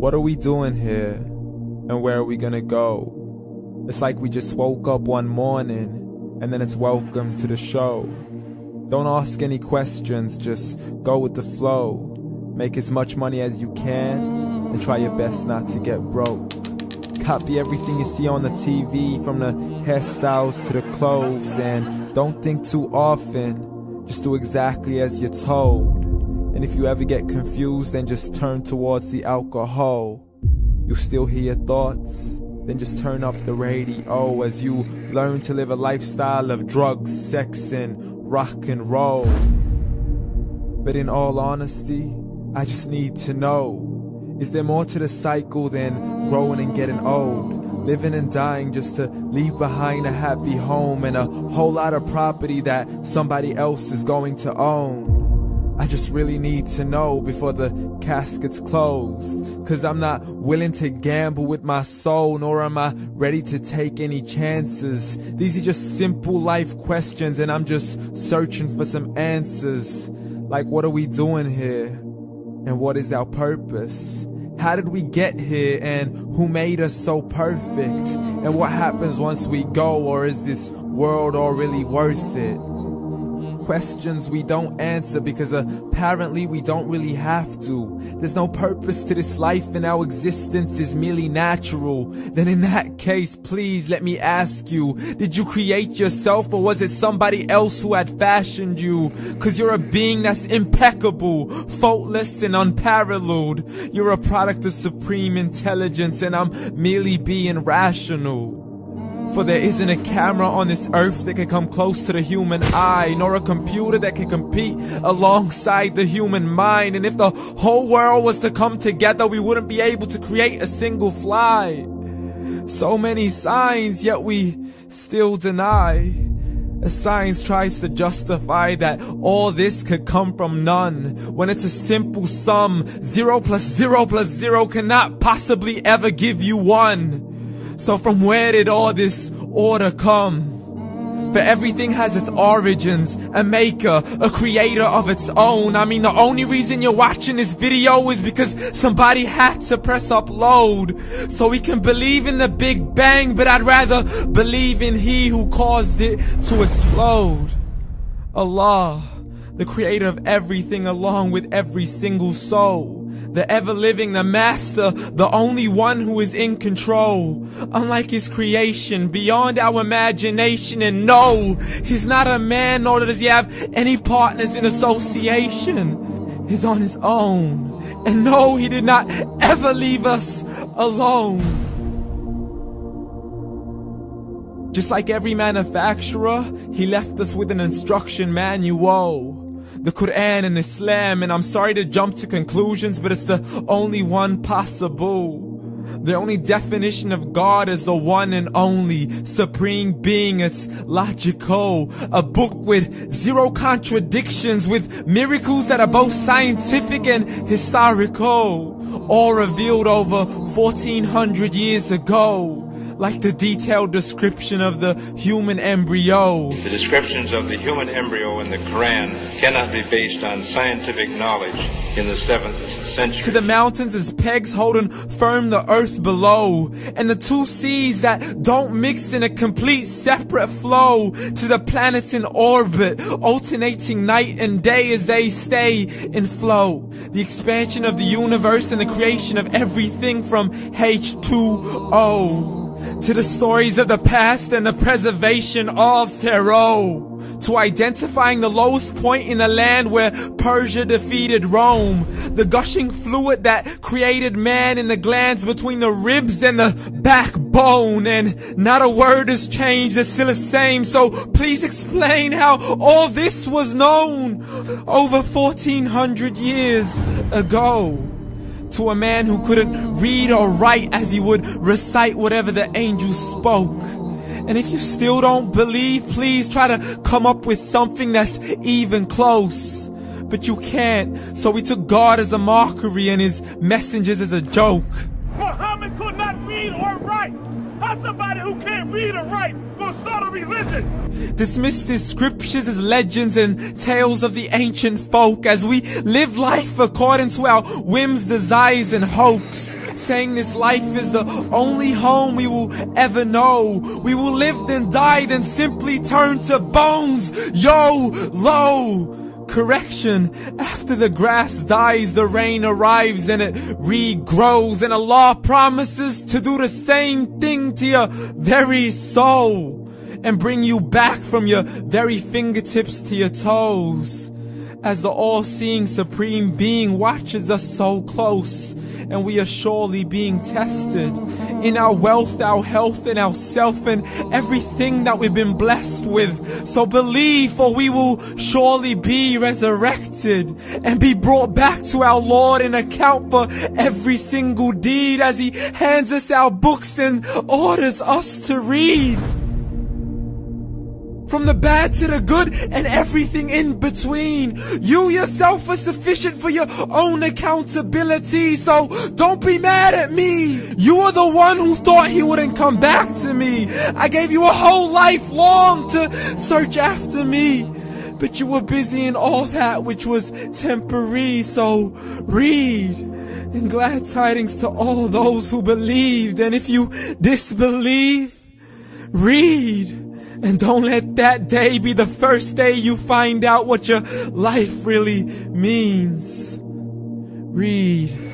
What are we doing here? And where are we gonna go? It's like we just woke up one morning and then it's welcome to the show. Don't ask any questions, just go with the flow. Make as much money as you can and try your best not to get broke. Copy everything you see on the TV, from the hairstyles to the clothes, and don't think too often, just do exactly as you're told. And if you ever get confused, then just turn towards the alcohol. You'll still hear your thoughts, then just turn up the radio as you learn to live a lifestyle of drugs, sex, and rock and roll. But in all honesty, I just need to know, is there more to the cycle than growing and getting old? Living and dying just to leave behind a happy home and a whole lot of property that somebody else is going to own. I just really need to know before the casket's closed, 'cause I'm not willing to gamble with my soul, nor am I ready to take any chances. These are just simple life questions and I'm just searching for some answers. Like, what are we doing here? And what is our purpose? How did we get here, and who made us so perfect? And what happens once we go, or is this world all really worth it? Questions we don't answer because apparently we don't really have to. There's no purpose to this life and our existence is merely natural. Then in that case, please let me ask you, did you create yourself, or was it somebody else who had fashioned you? 'Cause you're a being that's impeccable, faultless and unparalleled. You're a product of supreme intelligence and I'm merely being rational. For there isn't a camera on this earth that can come close to the human eye, nor a computer that can compete alongside the human mind. And if the whole world was to come together, we wouldn't be able to create a single fly. So many signs, yet we still deny. As science tries to justify that all this could come from none, when it's a simple sum. 0 plus 0 plus 0 cannot possibly ever give you 1. So from where did all this order come? For everything has its origins, a maker, a creator of its own. I mean, the only reason you're watching this video is because somebody had to press upload. So we can believe in the Big Bang, but I'd rather believe in He who caused it to explode. Allah, the creator of everything along with every single soul. The ever-living, the master, the only one who is in control. Unlike his creation, beyond our imagination. And no, he's not a man, nor does he have any partners in association. He's on his own. And no, he did not ever leave us alone. Just like every manufacturer, he left us with an instruction manual. The Quran and Islam, and I'm sorry to jump to conclusions, but it's the only one possible. The only definition of God is the one and only supreme being. It's logical, a book with 0 contradictions, with miracles that are both scientific and historical, all revealed over 1400 years ago. Like the detailed description of the human embryo. The descriptions of the human embryo in the Quran cannot be based on scientific knowledge in the 7th century. To the mountains as pegs holding firm the earth below, and the 2 seas that don't mix in a complete separate flow. To the planets in orbit, alternating night and day as they stay in flow. The expansion of the universe and the creation of everything from H2O. To the stories of the past and the preservation of Pharaoh. To identifying the lowest point in the land where Persia defeated Rome. The gushing fluid that created man in the glands between the ribs and the backbone. And not a word has changed, it's still the same. So please explain how all this was known over 1400 years ago. To a man who couldn't read or write, as he would recite whatever the angels spoke. And if you still don't believe, please try to come up with something that's even close. But you can't, so we took God as a mockery and his messengers as a joke. Muhammad could not read or write. How's somebody who can't read or write gonna start a religion? Dismissed his scriptures as legends and tales of the ancient folk, as we live life according to our whims, desires, and hopes. saying this life is the only home we will ever know. We will live then die, then simply turn to bones. YOLO! Correction, after the grass dies, the rain arrives and it regrows, and Allah promises to do the same thing to your very soul and bring you back from your very fingertips to your toes, as the all-seeing supreme being watches us so close, and we are surely being tested in our wealth, our health, and our self, and everything that we've been blessed with. So believe, for we will surely be resurrected and be brought back to our Lord and account for every single deed, as He hands us our books and orders us to read. From the bad to the good and everything in between. You yourself are sufficient for your own accountability, so don't be mad at me. You are the one who thought He wouldn't come back to me. I gave you a whole life long to search after me, but you were busy in all that which was temporary. So read, and glad tidings to all those who believed. And if you disbelieve, read. And don't let that day be the first day you find out what your life really means. Read.